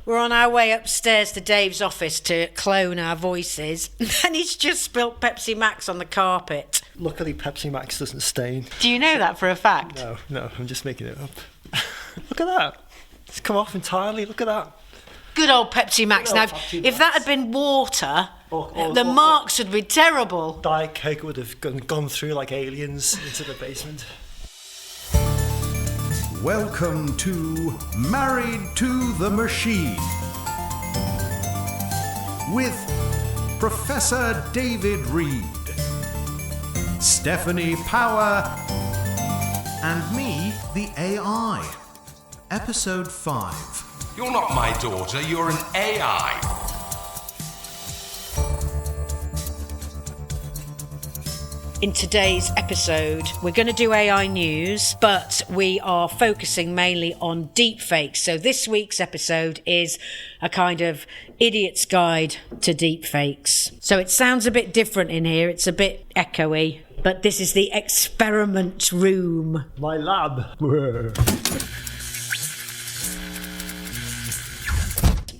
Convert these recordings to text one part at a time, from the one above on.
We're on our way upstairs to Dave's office to clone our voices, and he's just spilt Pepsi Max on the carpet. Luckily, Pepsi Max doesn't stain. Do you know that for a fact? No, I'm just making it up. Look at that. It's come off entirely. Look at that. Good old Pepsi Max. Now, if that had been water, the marks would be terrible. Diet Coke would have gone through like aliens into the basement. Welcome to Married to the Machine with Professor David Reid, Stephanie Power, and me, the AI. Episode 5. You're not my daughter, you're an AI. In today's episode, we're going to do AI news, but we are focusing mainly on deepfakes. So this week's episode is a kind of idiot's guide to deepfakes. So it sounds a bit different in here. It's a bit echoey, but this is the experiment room. My lab.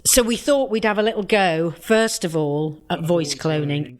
So we thought we'd have a little go, first of all, at voice cloning.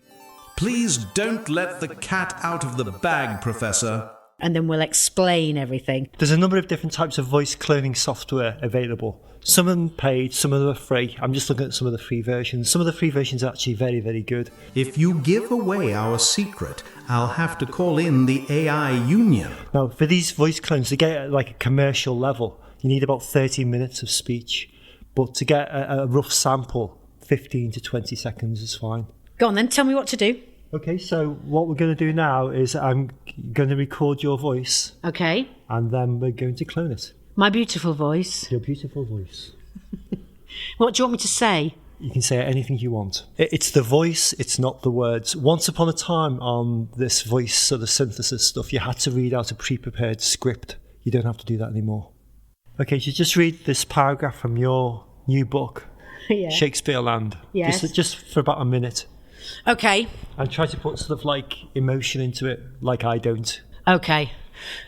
Please don't let the cat out of the bag, Professor. And then we'll explain everything. There's a number of different types of voice cloning software available. Some of them paid, some of them are free. I'm just looking at some of the free versions. Some of the free versions are actually very, very good. If you give away our secret, I'll have to call in the AI union. Now, for these voice clones, to get at like a commercial level, you need about 30 minutes of speech. But to get a rough sample, 15 to 20 seconds is fine. Go on then, tell me what to do. Okay, so what we're going to do now is I'm going to record your voice. Okay. And then we're going to clone it. My beautiful voice. Your beautiful voice. What do you want me to say? You can say anything you want. It's the voice, it's not the words. Once upon a time on this voice sort of synthesis stuff, you had to read out a pre-prepared script. You don't have to do that anymore. Okay, so just read this paragraph from your new book, Yeah. Shakespeare Land. Yes. Just for about a minute. Okay. And try to put sort of like emotion into it, like I don't. Okay.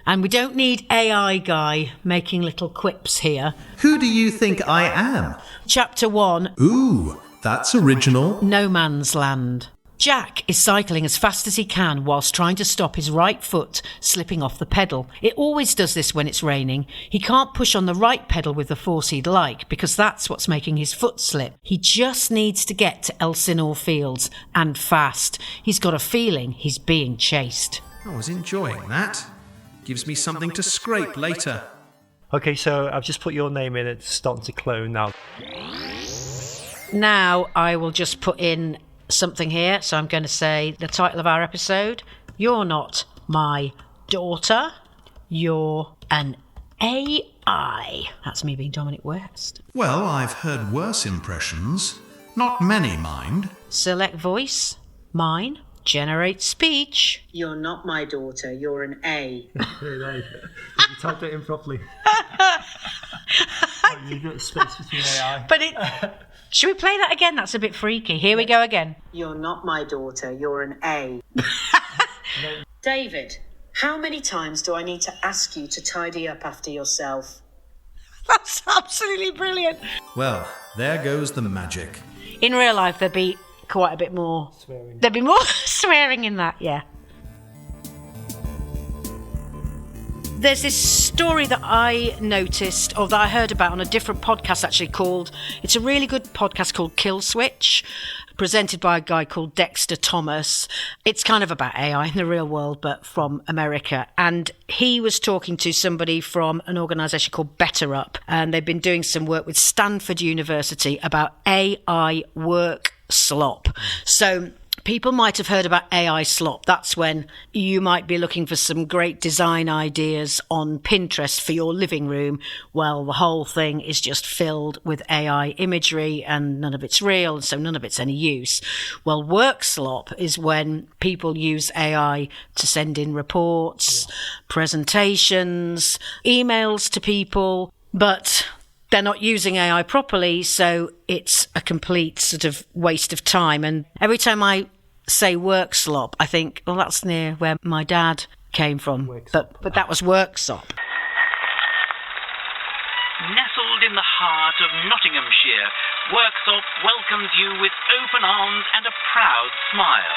And we don't need AI guy making little quips here. Who do you think I am? Chapter 1. Ooh, that's original. No Man's Land. Jack is cycling as fast as he can whilst trying to stop his right foot slipping off the pedal. It always does this when it's raining. He can't push on the right pedal with the force he'd like because that's what's making his foot slip. He just needs to get to Elsinore Fields and fast. He's got a feeling he's being chased. I was enjoying that. Gives me something to scrape later. Okay, so I've just put your name in. It's starting to clone now. Now I will just put in something here. So I'm going to say the title of our episode. You're not my daughter. You're an AI. That's me being Dominic West. Well, I've heard worse impressions. Not many, mind. Select voice. Mine. Generate speech. You're not my daughter. You're an A. You typed it in properly. You've got space between AI. But it... Should we play that again? That's a bit freaky. Here we go again. You're not my daughter. You're an A. David, how many times do I need to ask you to tidy up after yourself? That's absolutely brilliant. Well, there goes the magic. In real life, there'd be quite a bit more Swearing. There'd be more swearing in that, yeah. There's this story that I noticed, or that I heard about on a different podcast actually it's a really good podcast called Kill Switch, presented by a guy called Dexter Thomas. It's kind of about AI in the real world, but from America. And he was talking to somebody from an organisation called Better Up, and they've been doing some work with Stanford University about AI Workslop. So people might have heard about AI slop. That's when you might be looking for some great design ideas on Pinterest for your living room. Well, the whole thing is just filled with AI imagery and none of it's real, and so none of it's any use. Well, Workslop is when people use AI to send in reports, presentations, emails to people, but they're not using AI properly, so it's a complete sort of waste of time. And every time I say Workslop, I think, well, that's near where my dad came from. But that was Workslop. Nestled in the heart of Nottingham, Nottinghamshire, Workslop welcomes you with open arms and a proud smile.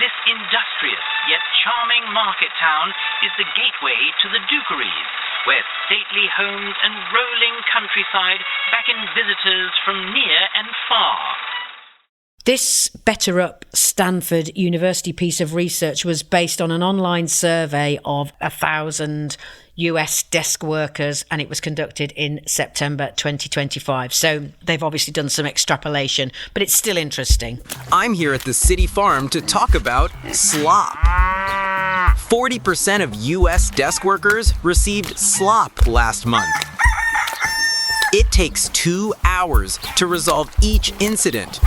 This industrious yet charming market town is the gateway to the Dukeries, where stately homes and rolling countryside beckon visitors from near and far. This Better Up Stanford University piece of research was based on an online survey of 1,000 US desk workers, and it was conducted in September 2025. So they've obviously done some extrapolation, but it's still interesting. I'm here at the city farm to talk about slop. 40% of US desk workers received slop last month. It takes 2 hours to resolve each incident.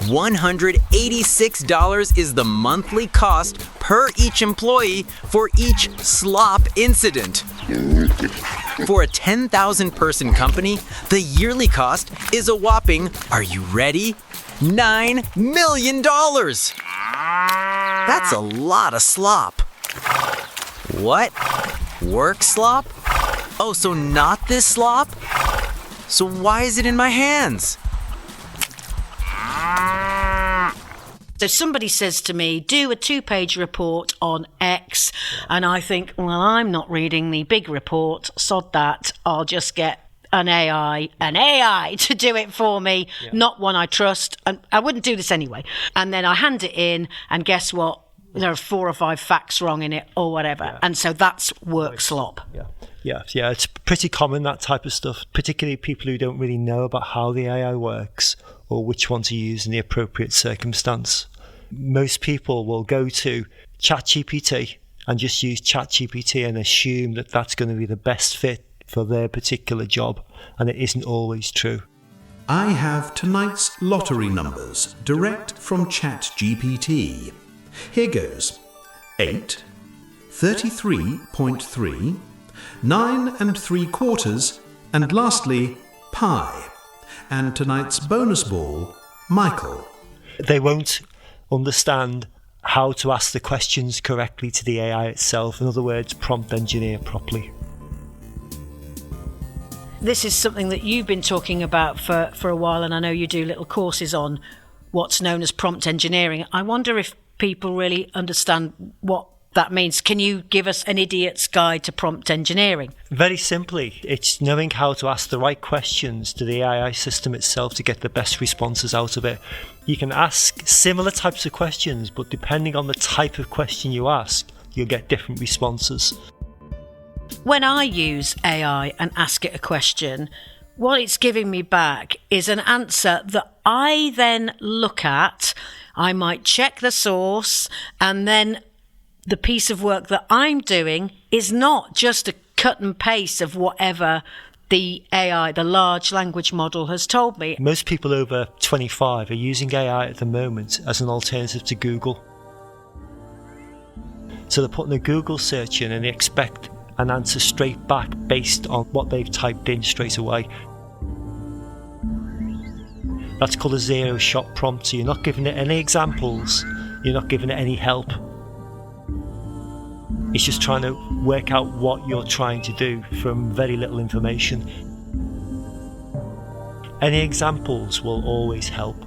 $186 is the monthly cost per each employee for each slop incident. For a 10,000 person company, the yearly cost is a whopping, are you ready? $9 million. That's a lot of slop. What? Workslop? Oh, so not this slop? So why is it in my hands? So somebody says to me, do a 2-page report on X, and I think, well, I'm not reading the big report, sod that, I'll just get an AI to do it for me, not one I trust, and I wouldn't do this anyway. And then I hand it in, and guess what? There are 4 or 5 facts wrong in it or whatever. And so that's Workslop. Yeah, it's pretty common, that type of stuff, particularly people who don't really know about how the AI works or which one to use in the appropriate circumstance. Most people will go to ChatGPT and just use ChatGPT and assume that that's going to be the best fit for their particular job, and it isn't always true. I have tonight's lottery numbers direct from ChatGPT. Here goes: 8, 33.3, 9 3/4, and lastly, pi. And tonight's bonus ball, Michael. They won't understand how to ask the questions correctly to the AI itself. In other words, prompt engineer properly. This is something that you've been talking about for a while, and I know you do little courses on what's known as prompt engineering. I wonder if people really understand what that means. Can you give us an idiot's guide to prompt engineering? Very simply, it's knowing how to ask the right questions to the AI system itself to get the best responses out of it. You can ask similar types of questions, but depending on the type of question you ask, you'll get different responses. When I use AI and ask it a question, what it's giving me back is an answer that I then look at. I might check the source, and then the piece of work that I'm doing is not just a cut and paste of whatever the AI, the large language model, has told me. Most people over 25 are using AI at the moment as an alternative to Google. So they're putting a Google search in and they expect an answer straight back based on what they've typed in straight away. That's called a zero-shot prompt. So you're not giving it any examples, you're not giving it any help. It's just trying to work out what you're trying to do from very little information. Any examples will always help.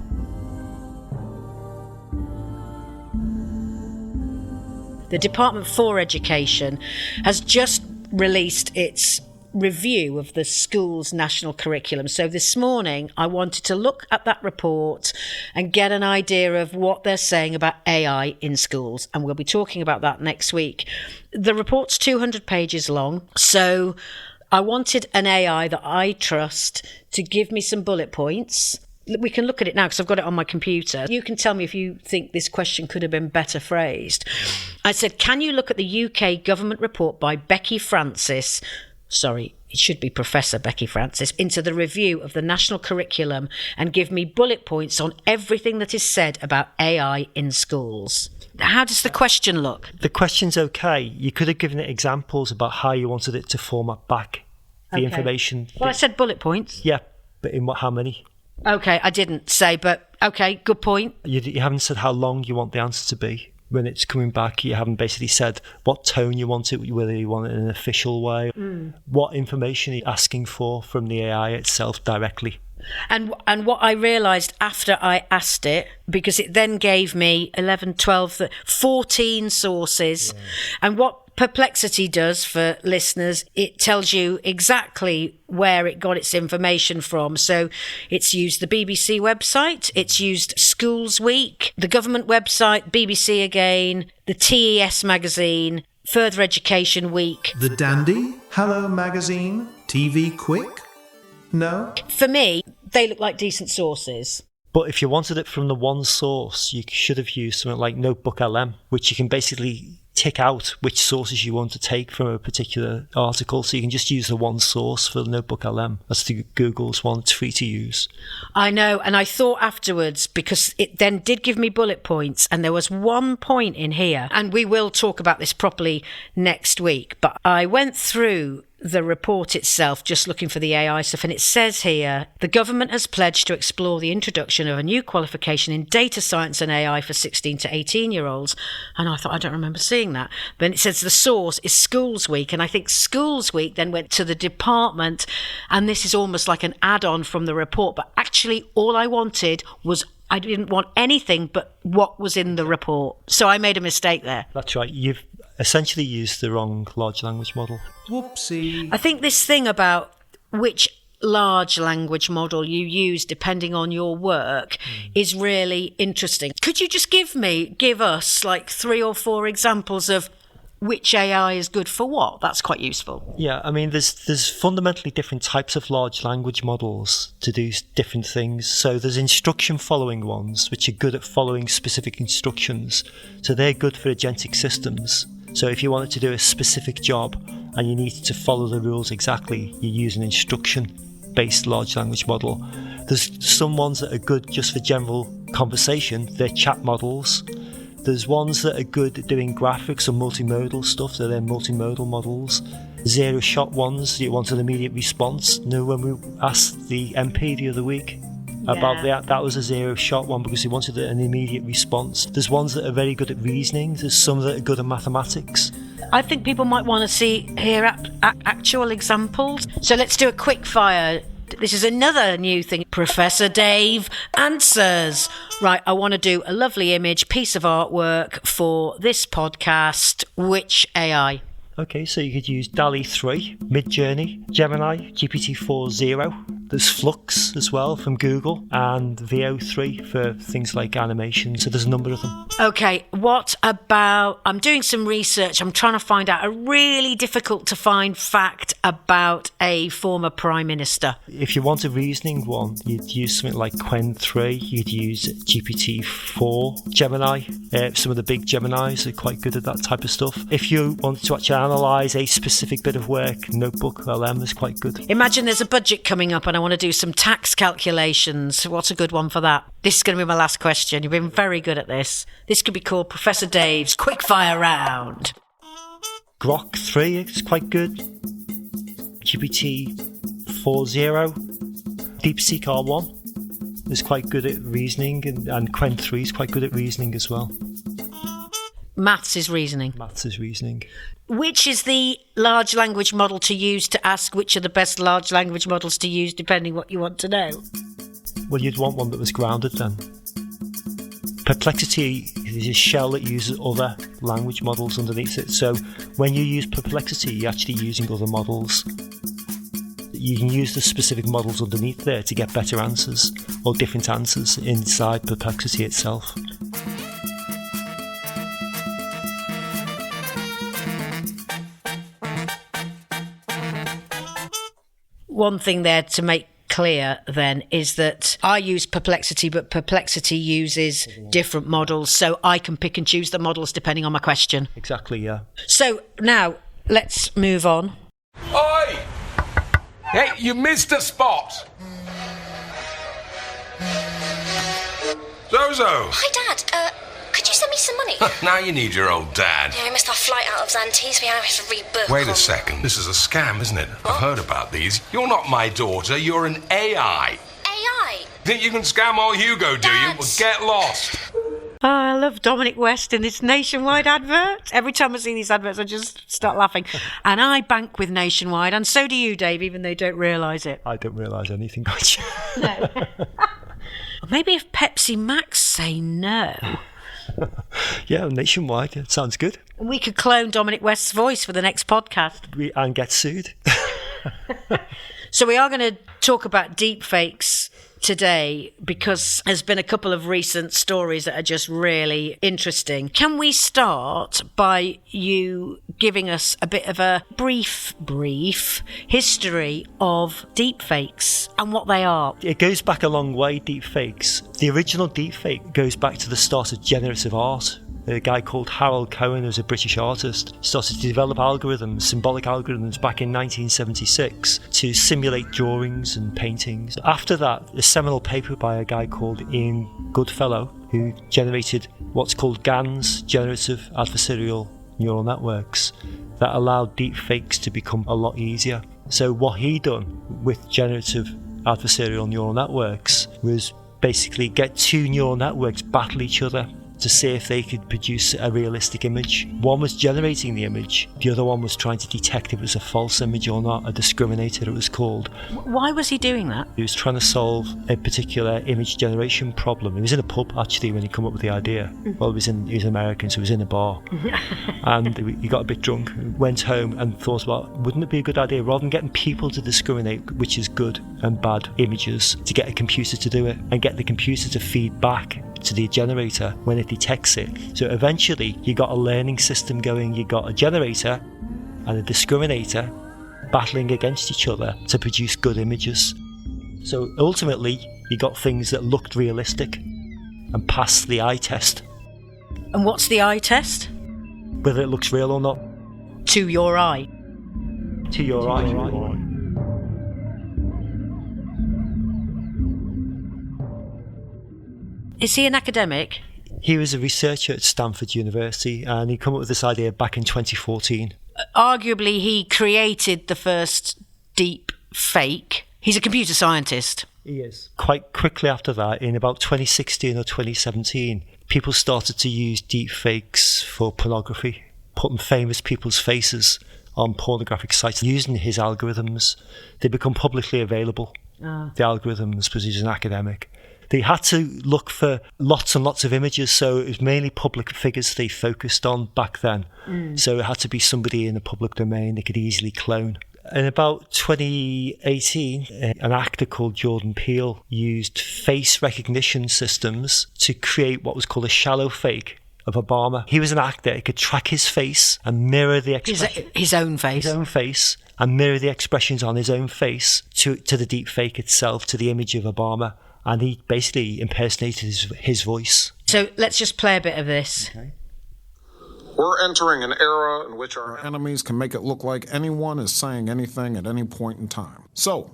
The Department for Education has just released its review of the school's national curriculum. So this morning I wanted to look at that report and get an idea of what they're saying about AI in schools, and we'll be talking about that next week. The report's 200 pages long, so I wanted an AI that I trust to give me some bullet points. We can look at it now because I've got it on my computer. You can tell me if you think this question could have been better phrased. I said, can you look at the UK government report by Becky Francis, sorry, it should be Professor Becky Francis, into the review of the national curriculum and give me bullet points on everything that is said about AI in schools. How does the question look? The question's okay. You could have given it examples about how you wanted it to format back the information. Well, I said bullet points. Yeah, but in how many? Okay, I didn't say, but okay, good point. You haven't said how long you want the answer to be. When it's coming back, you haven't basically said what tone you want it, whether you want it in an official way. What information are you asking for from the AI itself directly? And what I realised after I asked it, because it then gave me 11, 12, 14 sources. Yeah. And what Perplexity does for listeners, it tells you exactly where it got its information from. So it's used the BBC website, it's used Schools Week, the government website, BBC again, the TES magazine, Further Education Week. The Dandy, Hello Magazine, TV Quick? No? For me, they look like decent sources. But if you wanted it from the one source, you should have used something like Notebook LM, which you can basically tick out which sources you want to take from a particular article. So you can just use the one source for the Notebook LM. That's the Google's one. It's free to use. I know. And I thought afterwards, because it then did give me bullet points, and there was one point in here, and we will talk about this properly next week, but I went through the report itself, just looking for the AI stuff, and it says here, the government has pledged to explore the introduction of a new qualification in data science and AI for 16 to 18-year-olds. And I thought, I don't remember seeing that. But it says the source is Schools Week, and I think Schools Week then went to the department, and this is almost like an add-on from the report. But actually, all I wanted was, I didn't want anything but what was in the report. So I made a mistake there. That's right. You've essentially used the wrong large language model. Whoopsie. I think this thing about which large language model you use depending on your work is really interesting. Could you just give us like 3 or 4 examples of which AI is good for what? That's quite useful. Yeah, I mean, there's fundamentally different types of large language models to do different things. So there's instruction following ones, which are good at following specific instructions. So they're good for agentic systems. So if you wanted to do a specific job and you needed to follow the rules exactly, you use an instruction-based large language model. There's some ones that are good just for general conversation. They're chat models. There's ones that are good at doing graphics or multimodal stuff, so they're multimodal models. Zero-shot ones, you want an immediate response. You know, when we asked the MP the other week about that was a zero-shot one because he wanted an immediate response. There's ones that are very good at reasoning. There's some that are good at mathematics. I think people might want to hear actual examples. So let's do a quick fire. This is another new thing. Professor Dave answers. Right, I want to do a lovely image, piece of artwork for this podcast. Which AI? Okay, so you could use DALL-E 3, Midjourney, Gemini, GPT-4.0. There's Flux as well from Google, and VO3 for things like animation. So there's a number of them. Okay, what about... I'm doing some research. I'm trying to find out a really difficult to find fact about a former Prime Minister. If you want a reasoning one, you'd use something like Qwen 3. You'd use GPT-4, Gemini. Some of the big Geminis are quite good at that type of stuff. If you want to actually analyse a specific bit of work, Notebook LM is quite good. Imagine there's a budget coming up and I want to do some tax calculations. What's a good one for that? This is going to be my last question. You've been very good at this. This could be called Professor Dave's Quickfire Round. Grok 3 is quite good. GPT 4.0. DeepSeek R1 is quite good at reasoning, and Qwen 3 is quite good at reasoning as well. Maths is reasoning. Maths is reasoning. Which is the large language model to use to ask which are the best large language models to use depending what you want to know? Well, you'd want one that was grounded then. Perplexity is a shell that uses other language models underneath it. So when you use Perplexity, you're actually using other models. You can use the specific models underneath there to get better answers or different answers inside Perplexity itself. One thing there to make clear then is that I use Perplexity, but Perplexity uses different models, so I can pick and choose the models depending on my question. Exactly, yeah. So now let's move on. Oi! Hey, you missed a spot! Zozo! Hi, Dad. Could you send me some money? Now you need your old dad. Yeah, I missed our flight out of Zantes. We have to rebook. Wait a second. This is a scam, isn't it? I've heard about these. You're not my daughter. You're an AI. AI? Think you can scam old Hugo, do you? Well, get lost. Oh, I love Dominic West in this Nationwide advert. Every time I see these adverts, I just start laughing. And I bank with Nationwide, and so do you, Dave, even though you don't realise it. I don't realise anything, don't you? No. Maybe if Pepsi Max say no. Yeah, Nationwide. It sounds good. And we could clone Dominic West's voice for the next podcast. And get sued. So we are going to talk about deepfakes today because there's been a couple of recent stories that are just really interesting. Can we start by you giving us a bit of a brief history of deepfakes and what they are? It goes back a long way, deepfakes. The original deepfake goes back to the start of generative art. A guy called Harold Cohen, who's a British artist, started to develop algorithms, symbolic algorithms, back in 1976 to simulate drawings and paintings. After that, a seminal paper by a guy called Ian Goodfellow, who generated what's called GANs, generative adversarial neural networks, that allowed deepfakes to become a lot easier. So what he done with generative adversarial neural networks was basically get two neural networks battle each other to see if they could produce a realistic image. One was generating the image, the other one was trying to detect if it was a false image or not, a discriminator it was called. Why was he doing that? He was trying to solve a particular image generation problem. He was in a pub actually when he came up with the idea. Well, he was American, so he was in a bar. And he got a bit drunk, went home and thought, well, wouldn't it be a good idea, rather than getting people to discriminate which is good and bad images, to get a computer to do it and get the computer to feed back to the generator when it detects it. So eventually you got a learning system going, you got a generator and a discriminator battling against each other to produce good images. So ultimately you got things that looked realistic and passed the eye test. And what's the eye test? Whether it looks real or not. To your eye. To your eye. Is he an academic? He was a researcher at Stanford University and he came up with this idea back in 2014. Arguably, he created the first deep fake. He's a computer scientist. He is. Quite quickly after that, in about 2016 or 2017, people started to use deep fakes for pornography, putting famous people's faces on pornographic sites using his algorithms. They become publicly available, the algorithms, because he's an academic. They had to look for lots and lots of images, so it was mainly public figures they focused on back then. So it had to be somebody in the public domain they could easily clone. In about 2018, an actor called Jordan Peele used face recognition systems to create what was called a shallow fake of Obama. He was an actor. He could track his face and mirror the expression. His own face. His own face, and mirror the expressions on his own face to the deep fake itself, to the image of Obama. And he basically impersonated his voice. So let's just play a bit of this. Okay. We're entering an era in which our enemies can make it look like anyone is saying anything at any point in time. So,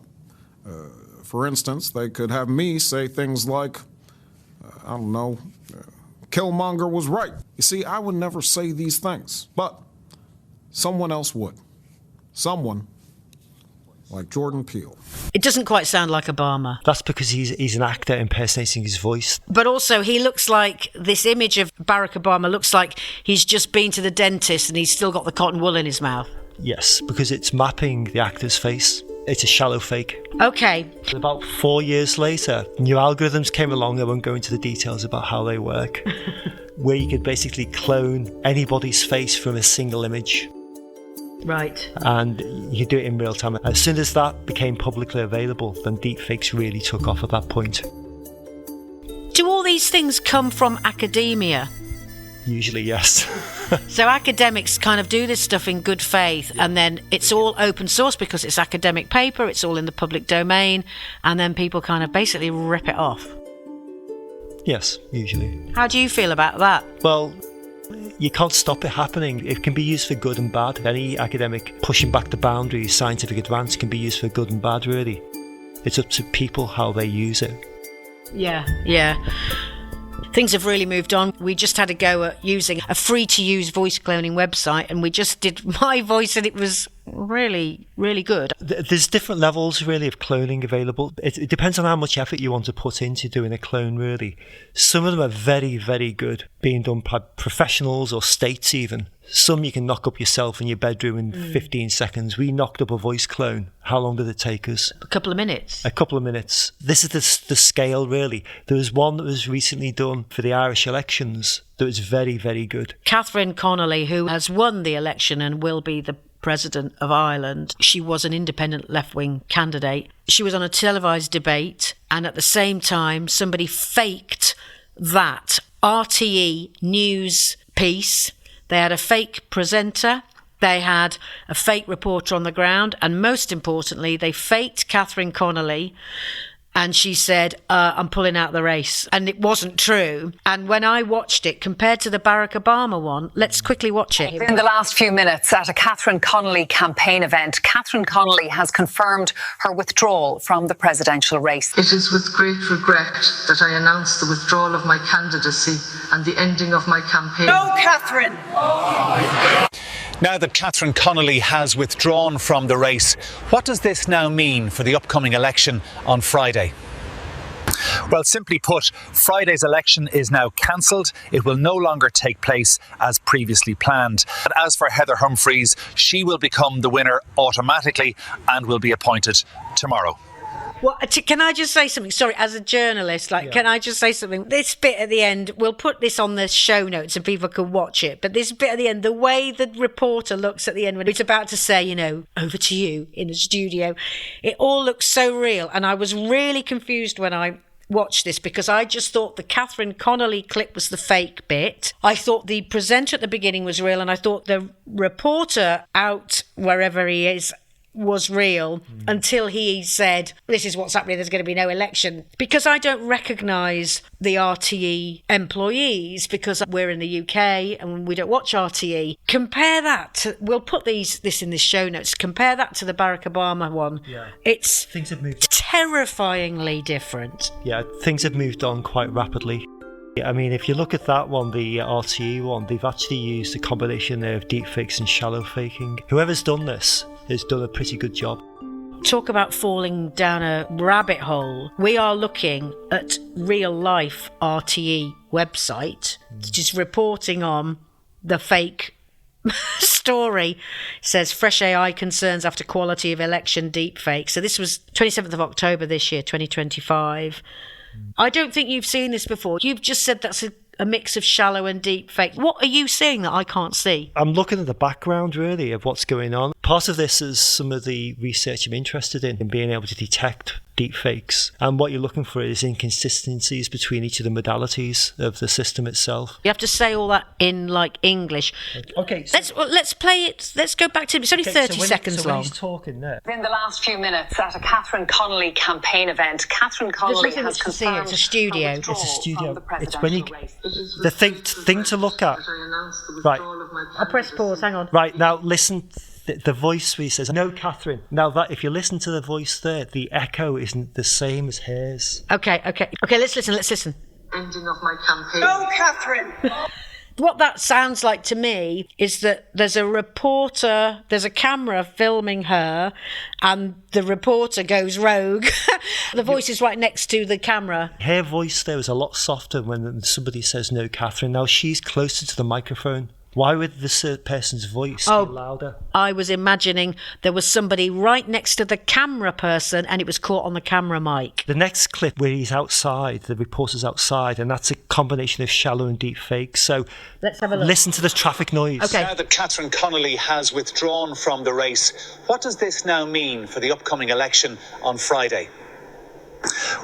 for instance, they could have me say things like, Killmonger was right. You see, I would never say these things, but someone else would. Someone like Jordan Peele. It doesn't quite sound like Obama. That's because he's an actor impersonating his voice. But also, he looks like, this image of Barack Obama looks like he's just been to the dentist and he's still got the cotton wool in his mouth. Yes, because it's mapping the actor's face. It's a shallow fake. Okay. About 4 years later, new algorithms came along. I won't go into the details about how they work, where you could basically clone anybody's face from a single image. Right. And you do it in real time. As soon as that became publicly available, then deepfakes really took off at that point. Do all these things come from academia? Usually, yes. So academics kind of do this stuff in good faith, and then it's all open source because it's academic paper, it's all in the public domain, and then people kind of basically rip it off. Yes, usually. How do you feel about that? Well, you can't stop it happening. It can be used for good and bad. Any academic pushing back the boundaries, scientific advance can be used for good and bad, really. It's up to people how they use it. Yeah. Things have really moved on. We just had a go at using a free-to-use voice cloning website, and we just did my voice, and it was really, really good. There's different levels, really, of cloning available. It depends on how much effort you want to put into doing a clone, really. Some of them are very, very good, being done by professionals or states even. Some you can knock up yourself in your bedroom in 15 seconds. We knocked up a voice clone. How long did it take us? A couple of minutes. A couple of minutes. This is the scale, really. There was one that was recently done for the Irish elections that was very, very good. Catherine Connolly, who has won the election and will be the President of Ireland, she was an independent left-wing candidate. She was on a televised debate, and at the same time, somebody faked that RTE news piece. They had a fake presenter, they had a fake reporter on the ground, and most importantly, they faked Catherine Connolly, and she said, I'm pulling out the race. And it wasn't true. And when I watched it, compared to the Barack Obama one, let's quickly watch it. In the last few minutes, at a Catherine Connolly campaign event, Catherine Connolly has confirmed her withdrawal from the presidential race. It is with great regret that I announce the withdrawal of my candidacy and the ending of my campaign. No, Catherine! Now that Catherine Connolly has withdrawn from the race, what does this now mean for the upcoming election on Friday? Well, simply put, Friday's election is now cancelled. It will no longer take place as previously planned. And as for Heather Humphreys, she will become the winner automatically and will be appointed tomorrow. Well, can I just say something? Sorry, as a journalist, can I just say something? This bit at the end, we'll put this on the show notes and people can watch it. But this bit at the end, the way the reporter looks at the end when it's about to say, over to you in the studio, it all looks so real. And I was really confused when I watched this because I just thought the Catherine Connolly clip was the fake bit. I thought the presenter at the beginning was real, and I thought the reporter out wherever he is was real until he said, this is what's happening, there's going to be no election. Because I don't recognise the RTE employees because we're in the UK and we don't watch RTE. Compare that to, we'll put this in the show notes, compare that to the Barack Obama one. Yeah. It's things have moved terrifyingly different. Yeah, things have moved on quite rapidly. I mean, if you look at that one, the RTE one, they've actually used a combination there of deepfakes and shallow faking. Whoever's done this has done a pretty good job. Talk about falling down a rabbit hole. We are looking at real life RTE website, which is reporting on the fake story. It says fresh AI concerns after quality of election deepfake. So this was 27th of October this year, 2025. I don't think you've seen this before. You've just said that's a mix of shallow and deep fake. What are you seeing that I can't see? I'm looking at the background, really, of what's going on. Part of this is some of the research I'm interested in being able to detect deep fakes. And what you're looking for is inconsistencies between each of the modalities of the system itself. You have to say all that in, English. Okay. So let's play it. Let's go back to it. It's only 30 seconds long. When he's talking there. In the last few minutes, at a Catherine Connolly campaign event, Catherine Connolly has confirmed it's a studio. It's a studio. It's when you... The thing to look at. Right. I'll press pause. Hang on. Right, now listen. The voice where he says, no, Catherine. Now, that if you listen to the voice there, the echo isn't the same as hers. Okay, let's listen. Ending of my campaign. No, Catherine! What that sounds like to me is that there's a reporter, there's a camera filming her, and the reporter goes rogue. The voice is right next to the camera. Her voice there is a lot softer when somebody says, no, Catherine. Now, she's closer to the microphone. Why would this person's voice be louder? I was imagining there was somebody right next to the camera person and it was caught on the camera mic. The next clip where he's outside, the reporter's outside, and that's a combination of shallow and deep fakes. So let's have a look. Listen to this traffic noise. Okay. Now that Catherine Connolly has withdrawn from the race, what does this now mean for the upcoming election on Friday?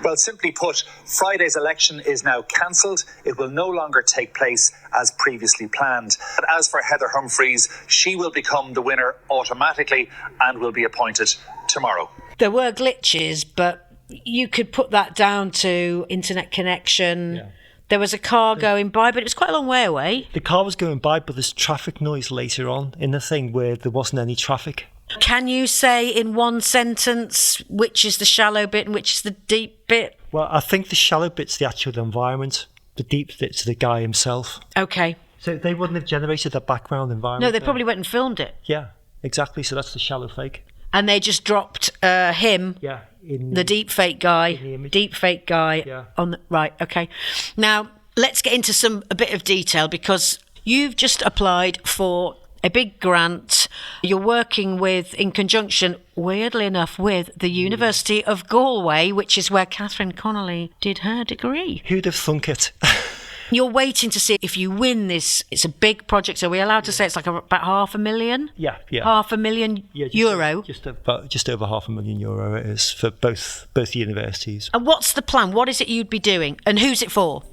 Well, simply put, Friday's election is now cancelled. It will no longer take place as previously planned. And as for Heather Humphreys, she will become the winner automatically and will be appointed tomorrow. There were glitches, but you could put that down to internet connection. Yeah. There was a car going by, but it was quite a long way away. The car was going by, but there's traffic noise later on in the thing where there wasn't any traffic. Can you say in one sentence which is the shallow bit and which is the deep bit? Well, I think the shallow bit's the actual environment. The deep bit's the guy himself. Okay. So they wouldn't have generated that background environment. No, they probably went and filmed it. Yeah. Exactly. So that's the shallow fake. And they just dropped him, the deepfake guy, on the right. Okay, now let's get into a bit of detail, because you've just applied for a big grant. You're working in conjunction, weirdly enough, with the University of Galway, which is where Catherine Connolly did her degree. Who'd have thunk it? You're waiting to see if you win this. It's a big project. So are we allowed to say it's like about €500,000? Yeah. €500,000 euro? Just over €500,000 it is for both universities. And what's the plan? What is it you'd be doing? And who's it for?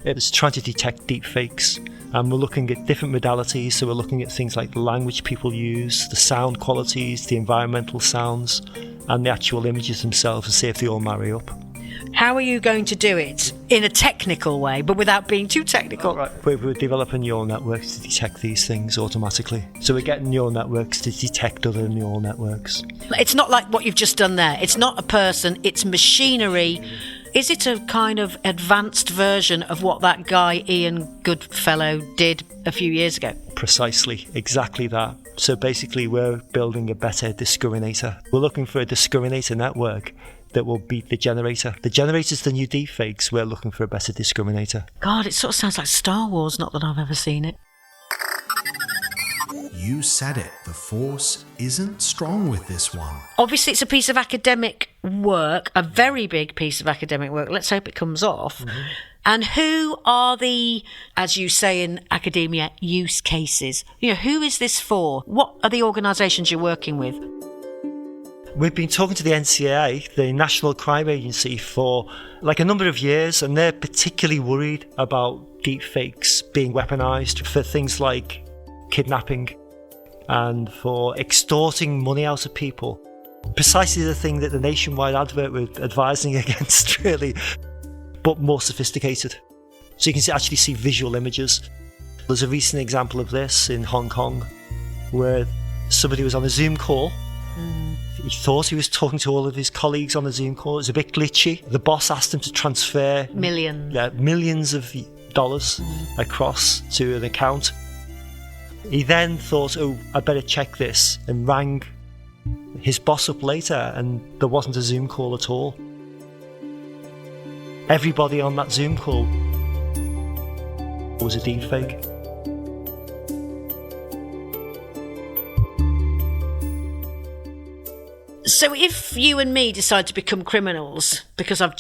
It's trying to detect deepfakes, and we're looking at different modalities. So we're looking at things like the language people use, the sound qualities, the environmental sounds, and the actual images themselves, and see if they all marry up. How are you going to do it in a technical way, but without being too technical? Right. We're developing neural networks to detect these things automatically. So we're getting neural networks to detect other neural networks. It's not like what you've just done there. It's not a person, it's machinery. Is it a kind of advanced version of what that guy Ian Goodfellow did a few years ago? Precisely, exactly that. So basically we're building a better discriminator. We're looking for a discriminator network that will beat the generator. The generator's the new deepfakes. We're looking for a better discriminator. God, it sort of sounds like Star Wars, not that I've ever seen it. You said it. The force isn't strong with this one. Obviously, it's a piece of academic work, a very big piece of academic work. Let's hope it comes off. Mm-hmm. And who are the, as you say in academia, use cases? Who is this for? What are the organisations you're working with? We've been talking to the NCAA, the National Crime Agency, for a number of years, and they're particularly worried about deepfakes being weaponised for things like kidnapping and for extorting money out of people. Precisely the thing that the Nationwide advert were advising against, really, but more sophisticated. So you can actually see visual images. There's a recent example of this in Hong Kong where somebody was on a Zoom call. He thought he was talking to all of his colleagues on the Zoom call. It was a bit glitchy. The boss asked him to transfer millions of dollars across to an account. He then thought, I better check this, and rang his boss up later, and there wasn't a Zoom call at all. Everybody on that Zoom call was a deepfake. So if you and me decide to become criminals, because I've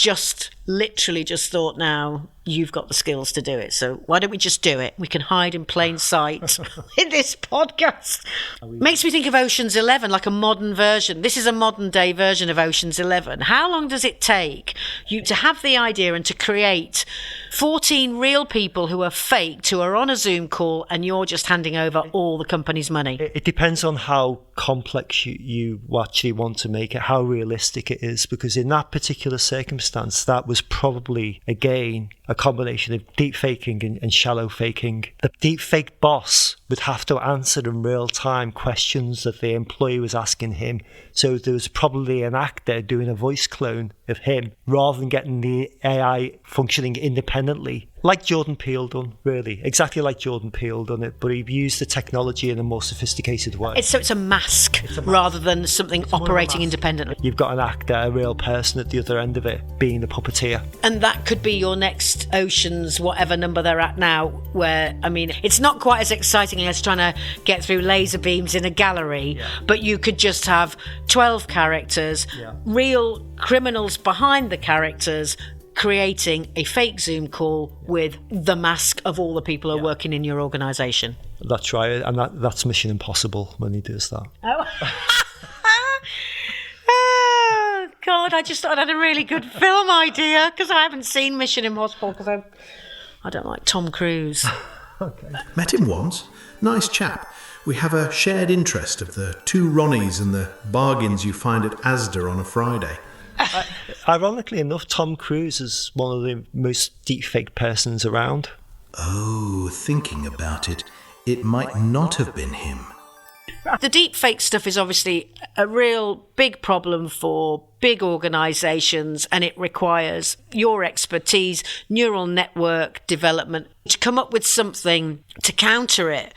literally just thought now, you've got the skills to do it, so why don't we just do it? We can hide in plain sight in this podcast. Makes me think of Ocean's 11, like a modern version. This is a modern day version of Ocean's 11. How long does it take you to have the idea and to create 14 real people who are faked, who are on a Zoom call, and you're just handing over all the company's money? It depends on how complex you actually want to make it, how realistic it is, because in that particular circumstance, that was probably, again, a combination of deep faking and shallow faking. The deep fake boss would have to answer in real time questions that the employee was asking him. So there was probably an actor doing a voice clone of him rather than getting the AI functioning independently. Like Jordan Peele done, really. Exactly like Jordan Peele done it, but he used the technology in a more sophisticated way. So it's a mask rather than something operating independently. You've got an actor, a real person at the other end of it, being the puppeteer. And that could be your next Oceans, whatever number they're at now, where, it's not quite as exciting as trying to get through laser beams in a gallery, but you could just have 12 characters, real criminals behind the characters, creating a fake Zoom call with the mask of all the people who are working in your organisation. That's right, and that's Mission Impossible when he does that. Oh, God, I just thought I had a really good film idea, because I haven't seen Mission Impossible, because I don't like Tom Cruise. Okay. Met him once. Nice chap. We have a shared interest of the two Ronnies and the bargains you find at Asda on a Friday. Ironically enough, Tom Cruise is one of the most deepfake persons around. Oh, thinking about it, it might not have been him. The deepfake stuff is obviously a real big problem for big organisations, and it requires your expertise, neural network development, to come up with something to counter it.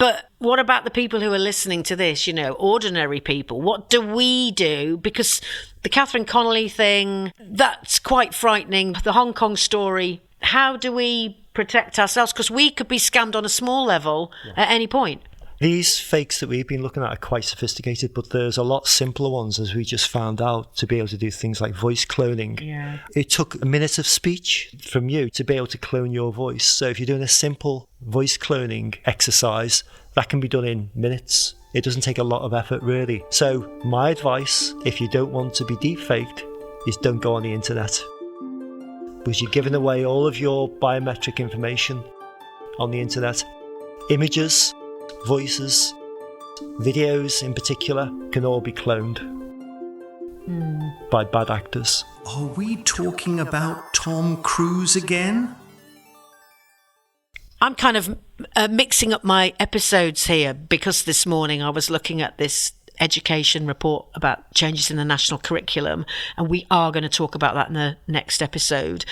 But what about the people who are listening to this, ordinary people? What do we do? Because the Catherine Connolly thing, that's quite frightening. The Hong Kong story, how do we protect ourselves? Because we could be scammed on a small level at any point. These fakes that we've been looking at are quite sophisticated, but there's a lot simpler ones, as we just found out, to be able to do things like voice cloning. Yeah. It took a minute of speech from you to be able to clone your voice. So if you're doing a simple voice cloning exercise, that can be done in minutes. It doesn't take a lot of effort, really. So my advice, if you don't want to be deepfaked, is don't go on the internet. Because you're giving away all of your biometric information on the internet. Images, voices, videos in particular, can all be cloned by bad actors. Are we talking about Tom Cruise again? I'm kind of mixing up my episodes here because this morning I was looking at this education report about changes in the national curriculum, and we are going to talk about that in the next episode.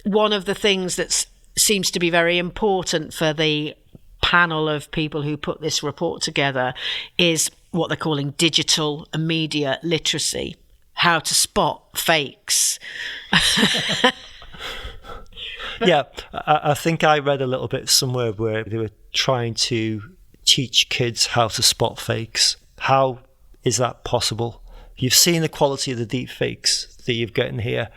One of the things that seems to be very important for the panel of people who put this report together is what they're calling digital and media literacy, how to spot fakes. Yeah, I think I read a little bit somewhere where they were trying to teach kids how to spot fakes. How is that possible? You've seen the quality of the deep fakes that you've gotten here.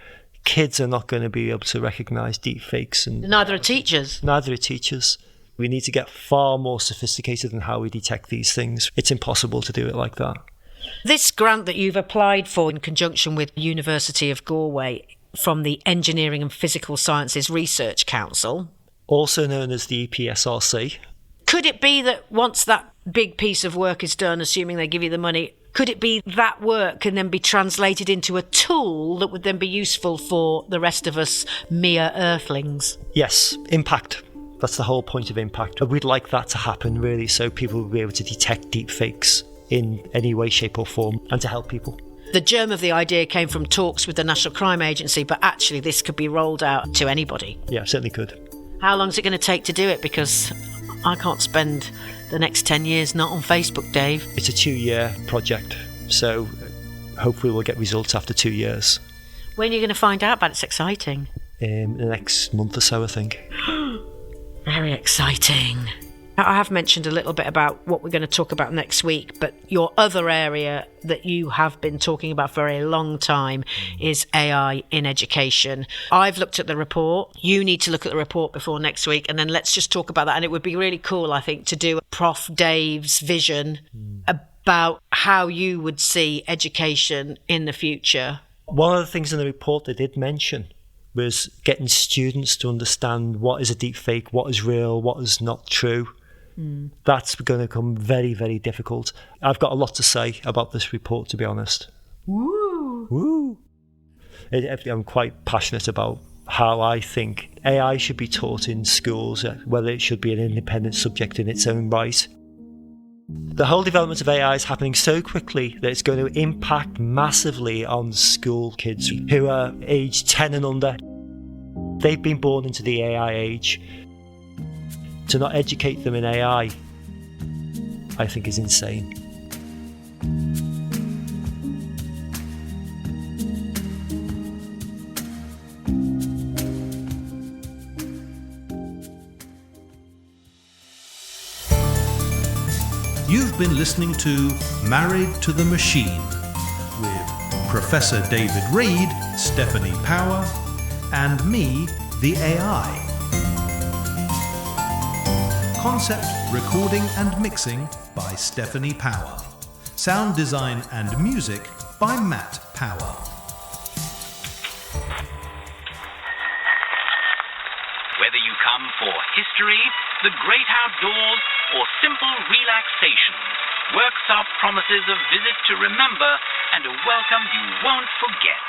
Kids are not going to be able to recognise deep fakes. And neither are teachers. Neither are teachers. We need to get far more sophisticated in how we detect these things. It's impossible to do it like that. This grant that you've applied for in conjunction with University of Galway from the Engineering and Physical Sciences Research Council, also known as the EPSRC. Could it be that once that big piece of work is done, assuming they give you the money, could it be that work can then be translated into a tool that would then be useful for the rest of us mere earthlings? Yes, impact. That's the whole point of impact. We'd like that to happen, really, so people will be able to detect deep fakes in any way, shape or form, and to help people. The germ of the idea came from talks with the National Crime Agency, but actually this could be rolled out to anybody. Yeah, certainly could. How long is it going to take to do it? Because I can't spend the next 10 years not on Facebook, Dave. It's a 2-year project, so hopefully we'll get results after 2 years. When are you going to find out about it? It's exciting. In the next month or so, I think. Very exciting. I have mentioned a little bit about what we're going to talk about next week, but your other area that you have been talking about for a long time is AI in education. I've looked at the report. You need to look at the report before next week, and then let's just talk about that. And it would be really cool, I think, to do Prof Dave's vision about how you would see education in the future. One of the things in the report they did mention was getting students to understand what is a deep fake, what is real, what is not true. That's going to become very, very difficult. I've got a lot to say about this report, to be honest. Woo! Woo! I'm quite passionate about how I think AI should be taught in schools, whether it should be an independent subject in its own right. The whole development of AI is happening so quickly that it's going to impact massively on school kids who are aged 10 and under. They've been born into the AI age. To not educate them in AI, I think is insane. You've been listening to Married to the Machine with Professor David Reid, Stephanie Power, and me, the AI. Concept, recording and mixing by Stephanie Power. Sound design and music by Matt Power. Whether you come for history, the great outdoors, or simple relaxation, Workslop promises a visit to remember and a welcome you won't forget.